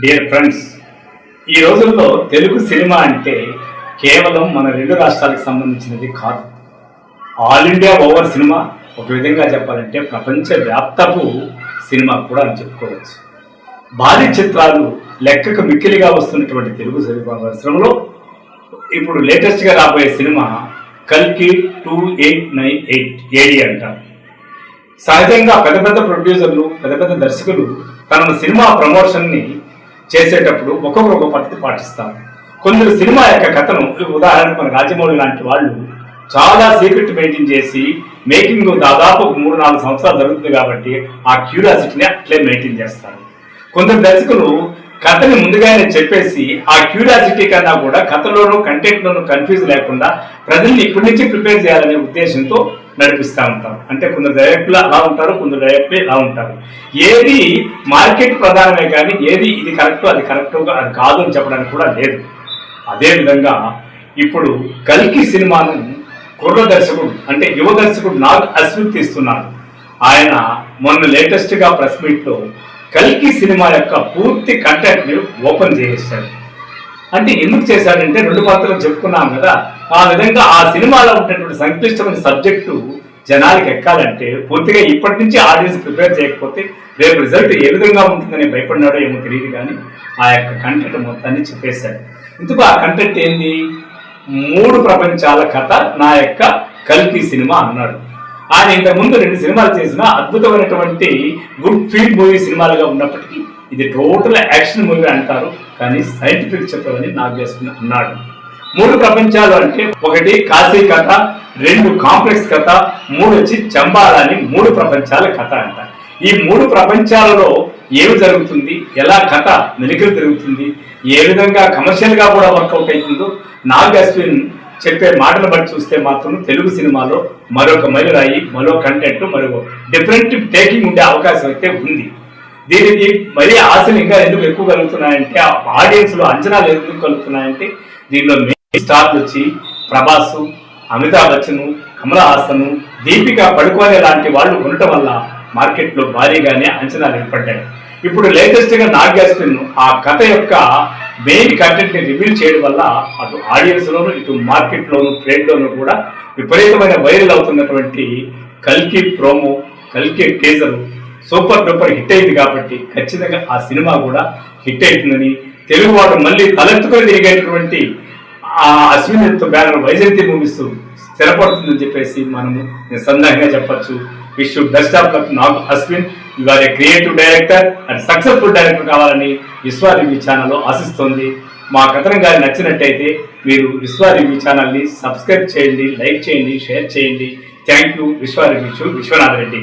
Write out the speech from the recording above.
Dear friends, ఈ రోజుల్లో Telugu cinema అంటే కేవలం మన రెండు రాష్ట్రాలకు సంబంధించినది కాదు. ఆల్ ఇండియా ఓవర్ సినిమా, ఒక విధంగా చెప్పాలంటే ప్రపంచ వ్యాప్తపు సినిమా కూడా అని చెప్పుకోవచ్చు. భారీ చిత్రాలు లెక్కకు మిక్కిలిగా వస్తున్నటువంటి తెలుగు సినిమా పరిశ్రమలో ఇప్పుడు లేటెస్ట్గా రాబోయే సినిమా కల్కి 2898 AD అంటారు. సహజంగా పెద్ద పెద్ద ప్రొడ్యూసర్లు, పెద్ద పెద్ద దర్శకులు తన సినిమా ప్రమోషన్ని చేసేటప్పుడు ఒక్కొక్కరు ఒక పద్ధతి పాటిస్తారు. కొందరు సినిమా యొక్క కథను, ఉదాహరణకు మన రాజమౌళి లాంటి వాళ్ళు చాలా సీక్రెట్ మెయింటైన్ చేసి మేకింగ్ దాదాపు 3-4 సంవత్సరాలు జరుగుతుంది కాబట్టి ఆ క్యూరియాసిటీని అట్లే మెయింటైన్ చేస్తారు. కొందరు దర్శకులు కథని ముందుగానే చెప్పేసి ఆ క్యూరియాసిటీ కన్నా కూడా కథలోనూ కంటెంట్లోనూ కన్ఫ్యూజ్ లేకుండా ప్రజల్ని ఇప్పటి నుంచి ప్రిపేర్ చేయాలనే ఉద్దేశంతో నడిపిస్తూ ఉంటారు. అంటే కొందరు డైరెక్ట్లు అలా ఉంటారు, కొందరు డైరెక్ట్లు ఇలా ఉంటారు. ఏది మార్కెట్ ప్రధానమే కానీ ఏది ఇది కరెక్ట్ అది కరెక్ట్ అది కాదు అని చెప్పడానికి కూడా లేదు. అదేవిధంగా ఇప్పుడు కల్కి సినిమాను కుర్ర దర్శకుడు అంటే యువ దర్శకుడు నాగ్ అశ్విన్ తీస్తున్నాడు. ఆయన మొన్న లేటెస్ట్గా ప్రెస్ మీట్లో కల్కి సినిమా యొక్క పూర్తి కంటెంట్ని ఓపెన్ చేసేసాడు. అంటే ఎందుకు చేశాడంటే 2 పాత్రలు చెప్పుకున్నాం కదా, ఆ విధంగా ఆ సినిమాలో ఉన్నటువంటి సంక్లిష్టమైన సబ్జెక్టు జనాలకు ఎక్కాలంటే పూర్తిగా ఇప్పటి నుంచి ఆడియన్స్ ప్రిపేర్ చేయకపోతే రేపు రిజల్ట్ ఏ విధంగా ఉంటుందని భయపడినాడో ఏమో తెలియదు, కానీ ఆ యొక్క కంటెంట్ మొత్తాన్ని చెప్పేశాడు. ఇందుకు ఆ కంటెంట్ ఏంది? 3 ప్రపంచాల కథ నా యొక్క కల్కి సినిమా అన్నాడు. ఆయన ఇంతకుముందు 2 సినిమాలు చేసిన అద్భుతమైనటువంటి గుడ్ ఫీల్ మూవీ సినిమాలుగా ఉన్నప్పటికీ ఇది టోటల్ యాక్షన్ మూవీ అంటారు, కానీ సైంటిఫిక్ చిత్రం నాకు చేసుకుని అన్నాడు. 3 ప్రపంచాలు అంటే 1 కాశీ కథ, 2 కాంప్లెక్స్ కథ, 3 వచ్చి చంబాలా అని 3 ప్రపంచాల కథ అంట. ఈ 3 ప్రపంచాలలో ఏమి జరుగుతుంది, ఎలా కథ మెలికలు తిరుగుతుంది, ఏ విధంగా కమర్షియల్గా కూడా వర్కౌట్ అవుతుందో నాగ్ అశ్విన్ చెప్పే మాటలు బట్టి చూస్తే మాత్రం తెలుగు సినిమాలో మరొక మైలురాయి, మరో కంటెంట్, మరొక డిఫరెంట్ టేకింగ్ ఉండే అవకాశం అయితే ఉంది. దీనికి మరీ ఆశలు ఇంకా ఎందుకు ఎక్కువ కలుగుతున్నాయంటే, ఆడియన్స్లో అంచనాలు ఎందుకు కలుగుతున్నాయంటే, దీనిలో మెయిన్ స్టార్లు వచ్చి ప్రభాస్, అమితాబ్ బచ్చన్, కమల్ హాసన్, దీపికా పడుకోనే లాంటి వాళ్ళు ఉండటం వల్ల మార్కెట్లో భారీగానే అంచనాలు ఏర్పడ్డాయి. ఇప్పుడు లేటెస్ట్గా నాగ్ అశ్విన్ ఆ కథ యొక్క మెయిన్ కంటెంట్ని రివీల్ చేయడం వల్ల అటు ఆడియన్స్లోను, ఇటు మార్కెట్లోను, ట్రేడ్లోనూ కూడా విపరీతమైన వైరల్ అవుతున్నటువంటి కల్కి ప్రోమో, కల్కి టీజర్ సూపర్ డూపర్ హిట్ అయింది కాబట్టి ఖచ్చితంగా ఆ సినిమా కూడా హిట్ అవుతుందని, తెలుగువాడు మళ్ళీ తలెత్తుకొని తిరిగేటటువంటి ఆ అశ్విన్ బ్యానర్ వైజయంతి మూవీస్ స్థిరపడుతుందని చెప్పేసి మనము నిస్సందేహంగా చెప్పచ్చు. Wish best of luck Nag Ashwin. You are a creative director and successful director కావాలని విశ్వ రివ్యూ ఛానల్ ఆశిస్తోంది. మా కథనం గారి నచ్చినట్టయితే మీరు విశ్వ రివ్యూ ఛానల్ని సబ్స్క్రైబ్ చేయండి, లైక్ చేయండి, షేర్ చేయండి. Thank you. విశ్వ రివ్యూ విశ్వనాథ్ రెడ్డి.